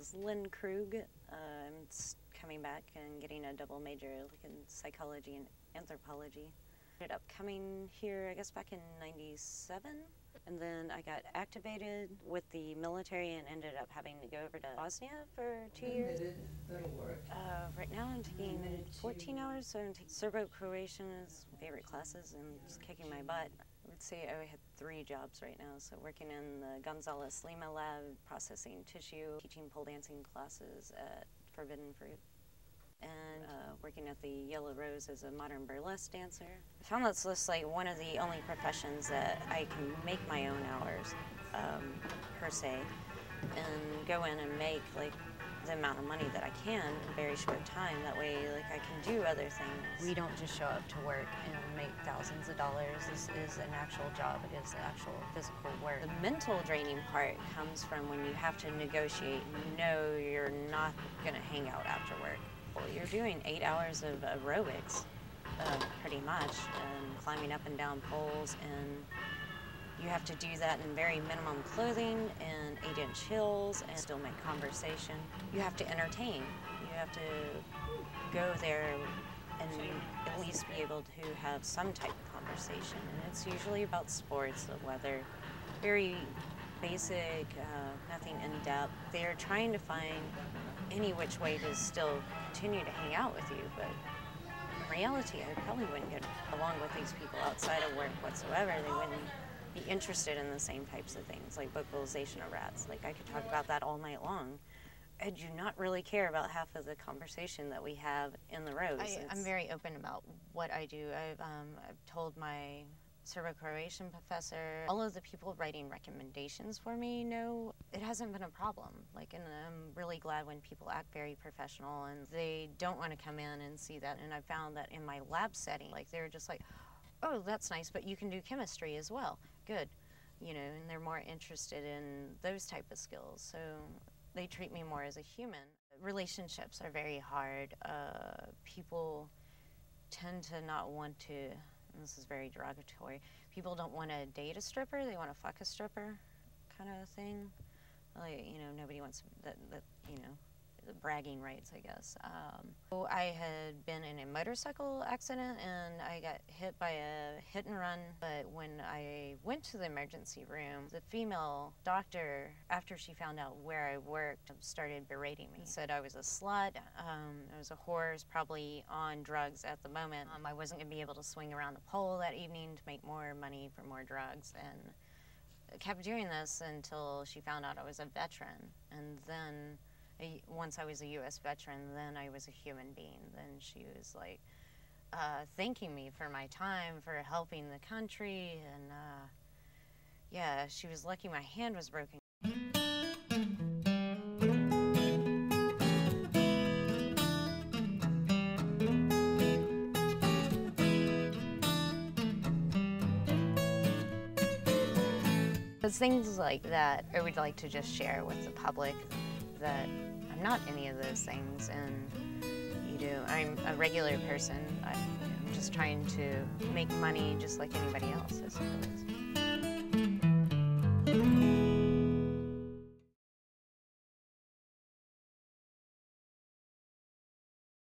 is Lynn Krug. I'm coming back and getting a double major like in psychology and anthropology. Ended up coming here, I guess, back in '97. And then I got activated with the military and ended up having to go over to Bosnia for 2 years. That'll work. Right now I'm taking 14 hours, so I'm taking Serbo-Croatian is my favorite classes and just kicking my butt. I would say I had 3 jobs right now, so working in the Gonzales Lima lab, processing tissue, teaching pole dancing classes at Forbidden Fruit, and working at the Yellow Rose as a modern burlesque dancer. I found that's just like one of the only professions that I can make my own hours, per se, and go in and make like the amount of money that I can in a very short time. That way, like, I can do other things. We don't just show up to work and make thousands of dollars. This is an actual job. It is actual physical work. The mental draining part comes from when you have to negotiate. You know you're not going to hang out after work. Well, you're doing 8 hours of aerobics, pretty much, and climbing up and down poles, and you have to do that in very minimum clothing and 8-inch heels and still make conversation. You have to entertain. You have to go there and at least be able to have some type of conversation. And it's usually about sports, the weather, very basic, nothing in depth. They're trying to find any which way to still continue to hang out with you, but in reality, I probably wouldn't get along with these people outside of work whatsoever. They wouldn't be interested in the same types of things, like vocalization of rats. Like, I could talk about that all night long. I do not really care about half of the conversation that we have in the rows. I'm very open about what I do. I've told my Serbo-Croatian professor, all of the people writing recommendations for me know it hasn't been a problem. Like, and I'm really glad when people act very professional and they don't want to come in and see that. And I found that in my lab setting, like, they're just like, oh, that's nice, but you can do chemistry as well. Good. You know, and they're more interested in those type of skills. So they treat me more as a human. Relationships are very hard. People tend to not want to, and this is very derogatory, people don't want to date a stripper, they want to fuck a stripper kind of thing. Like, you know, nobody wants that you know, the bragging rights, I guess. So I had been in a motorcycle accident and I got hit by a hit and run, but when I went to the emergency room, the female doctor, after she found out where I worked, started berating me. Said I was a slut, I was a whore, probably on drugs at the moment. I wasn't going to be able to swing around the pole that evening to make more money for more drugs, and I kept doing this until she found out I was a veteran. And then once I was a U.S. veteran, then I was a human being. Then she was like thanking me for my time, for helping the country, and yeah, she was lucky my hand was broken. It's things like that I would like to just share with the public, that I'm not any of those things, and I'm a regular person. I'm just trying to make money just like anybody else, I suppose.